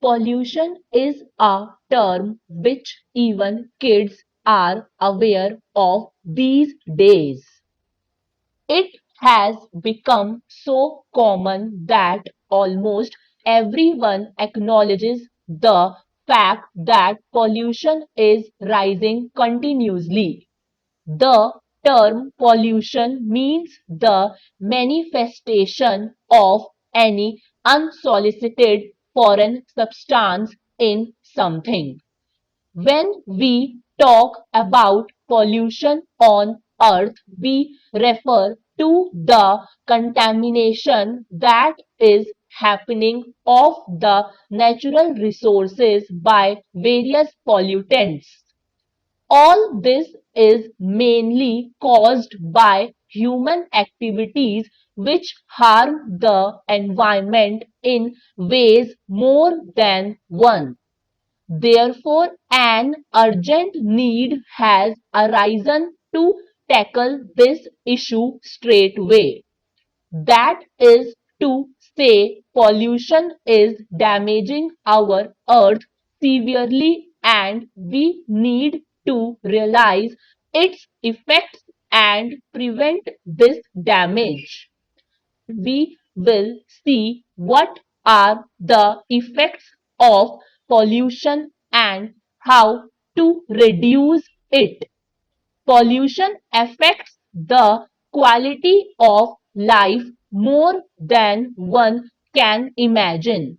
Pollution is a term which even kids are aware of these days. It has become so common that almost everyone acknowledges the fact that pollution is rising continuously. The term pollution means the manifestation of any unsolicited foreign substance in something. When we talk about pollution on Earth, we refer to the contamination that is happening of the natural resources by various pollutants. All this is mainly caused by human activities which harm the environment in ways more than one. Therefore, an urgent need has arisen to tackle this issue straightway. That is to say, pollution is damaging our earth severely and we need to realize its effects and prevent this damage. We will see what are the effects of pollution and how to reduce it. Pollution affects the quality of life more than one can imagine.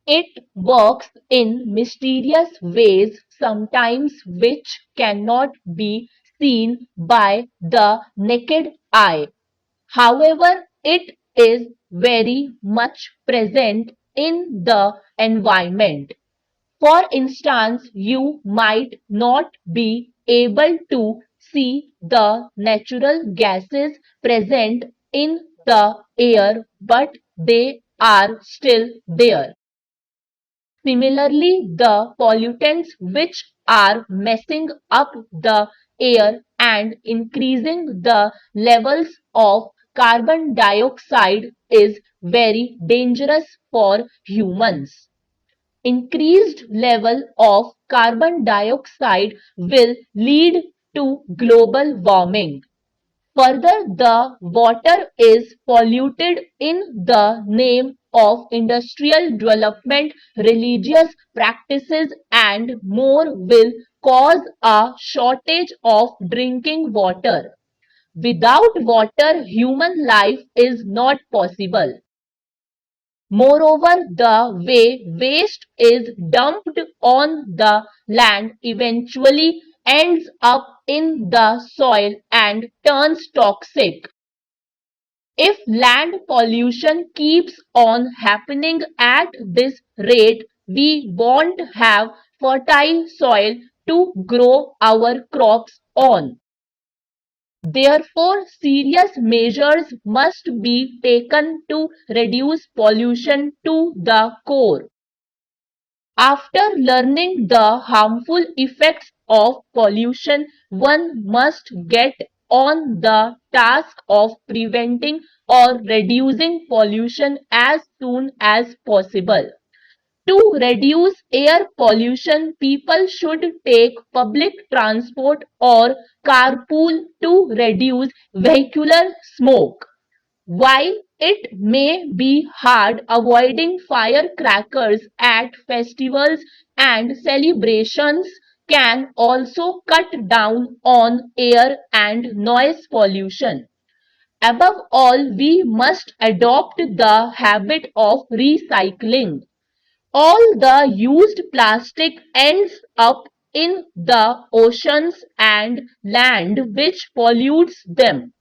It works in mysterious ways, sometimes which cannot be seen by the naked eye. However, it is very much present in the environment. For instance, you might not be able to see the natural gases present in the air, but they are still there. Similarly, the pollutants which are messing up the air and increasing the levels of carbon dioxide is very dangerous for humans. Increased level of carbon dioxide will lead to global warming. Further, the water is polluted in the name of industrial development, religious practices, and more will cause a shortage of drinking water. Without water, human life is not possible. Moreover, the way waste is dumped on the land eventually ends up in the soil and turns toxic. If land pollution keeps on happening at this rate, we won't have fertile soil to grow our crops on. Therefore, serious measures must be taken to reduce pollution to the core. After learning the harmful effects of pollution, one must get on the task of preventing or reducing pollution as soon as possible. To reduce air pollution, people should take public transport or carpool to reduce vehicular smoke. While it may be hard, avoiding firecrackers at festivals and celebrations can also cut down on air and noise pollution. Above all, we must adopt the habit of recycling. All the used plastic ends up in the oceans and land which pollutes them.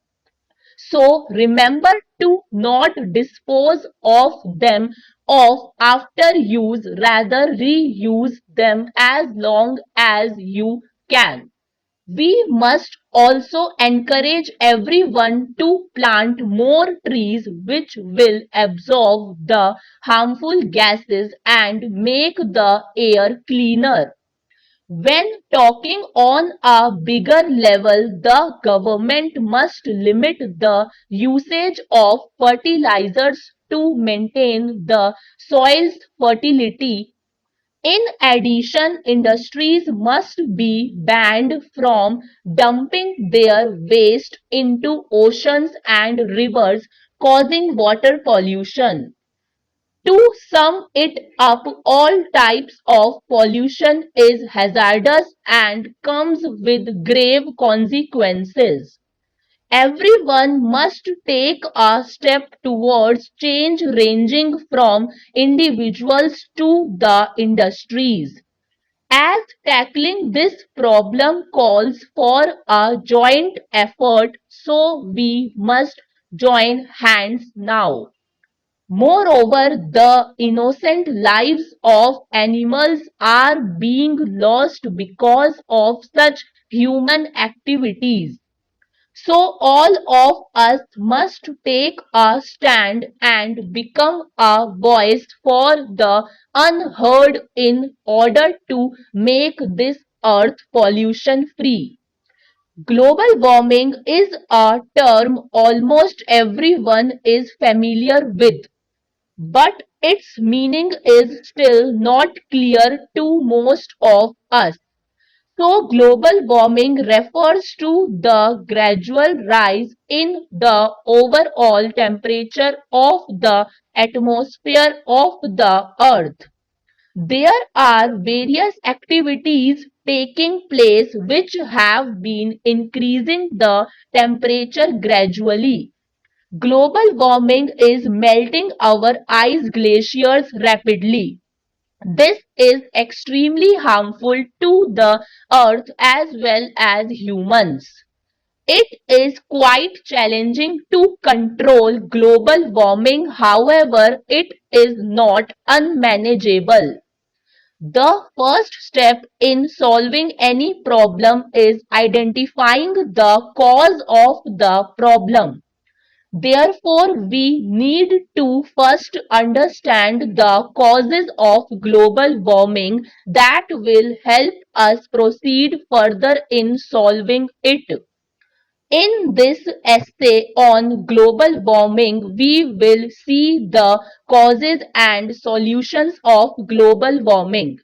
So remember to not dispose of them off after use, rather reuse them as long as you can. We must also encourage everyone to plant more trees which will absorb the harmful gases and make the air cleaner. When talking on a bigger level, the government must limit the usage of fertilizers to maintain the soil's fertility. In addition, industries must be banned from dumping their waste into oceans and rivers, causing water pollution. To sum it up, all types of pollution is hazardous and comes with grave consequences. Everyone must take a step towards change, ranging from individuals to the industries. As tackling this problem calls for a joint effort, so we must join hands now. Moreover, the innocent lives of animals are being lost because of such human activities. So all of us must take a stand and become a voice for the unheard in order to make this earth pollution free. Global warming is a term almost everyone is familiar with, but its meaning is still not clear to most of us. So, global warming refers to the gradual rise in the overall temperature of the atmosphere of the Earth. There are various activities taking place which have been increasing the temperature gradually. Global warming is melting our ice glaciers rapidly. This is extremely harmful to the earth as well as humans. It is quite challenging to control global warming, however, it is not unmanageable. The first step in solving any problem is identifying the cause of the problem. Therefore, we need to first understand the causes of global warming that will help us proceed further in solving it. In this essay on global warming, we will see the causes and solutions of global warming.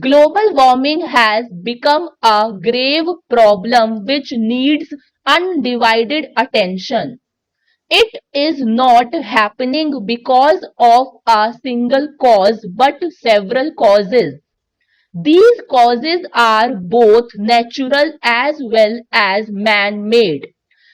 Global warming has become a grave problem which needs undivided attention. It is not happening because of a single cause but several causes. These causes are both natural as well as man-made.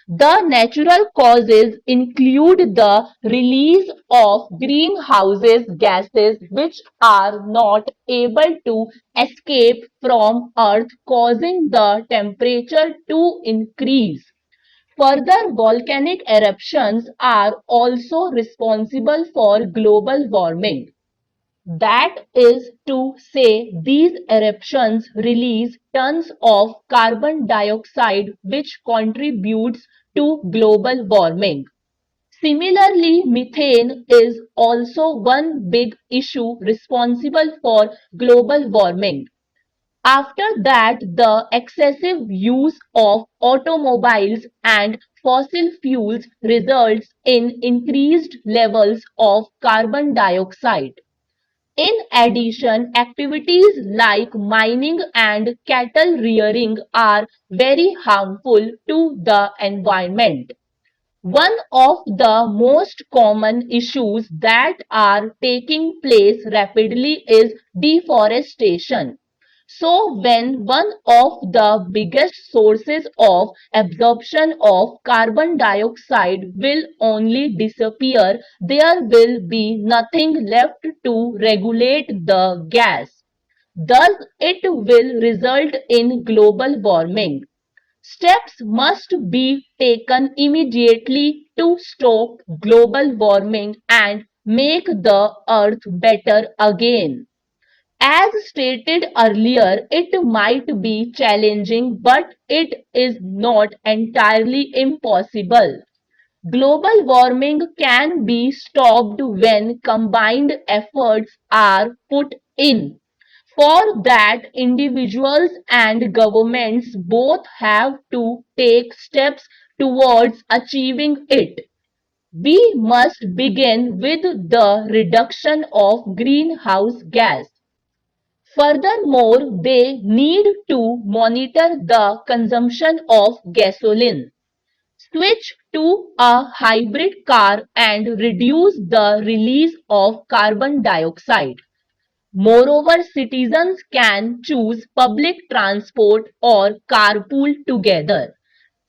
The natural causes include the release of greenhouse gases which are not able to escape from Earth, causing the temperature to increase. Further, volcanic eruptions are also responsible for global warming. That is to say, these eruptions release tons of carbon dioxide which contributes to global warming. Similarly, methane is also one big issue responsible for global warming. After that, the excessive use of automobiles and fossil fuels results in increased levels of carbon dioxide. In addition, activities like mining and cattle rearing are very harmful to the environment. One of the most common issues that are taking place rapidly is deforestation. So, when one of the biggest sources of absorption of carbon dioxide will only disappear, there will be nothing left to regulate the gas. Thus, it will result in global warming. Steps must be taken immediately to stop global warming and make the earth better again. As stated earlier, it might be challenging, but it is not entirely impossible. Global warming can be stopped when combined efforts are put in. For that, individuals and governments both have to take steps towards achieving it. We must begin with the reduction of greenhouse gas. Furthermore, they need to monitor the consumption of gasoline, switch to a hybrid car and reduce the release of carbon dioxide. Moreover, citizens can choose public transport or carpool together.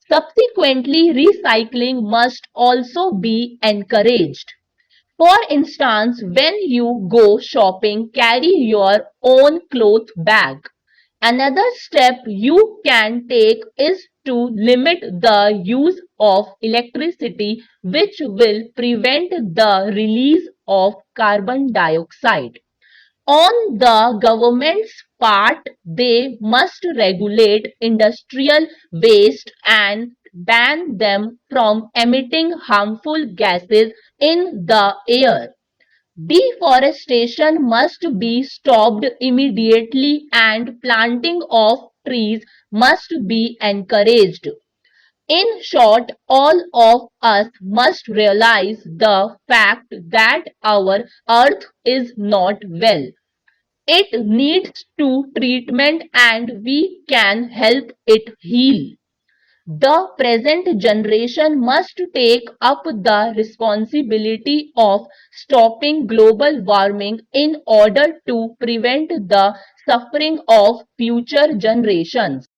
Subsequently, recycling must also be encouraged. For instance, when you go shopping, carry your own cloth bag. Another step you can take is to limit the use of electricity, which will prevent the release of carbon dioxide. On the government's part, they must regulate industrial waste and ban them from emitting harmful gases in the air. Deforestation must be stopped immediately and planting of trees must be encouraged. In short, all of us must realize the fact that our earth is not well. It needs to treatment and we can help it heal. The present generation must take up the responsibility of stopping global warming in order to prevent the suffering of future generations.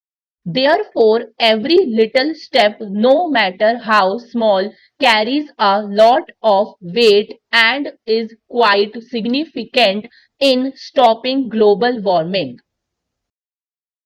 Therefore, every little step, no matter how small, carries a lot of weight and is quite significant in stopping global warming.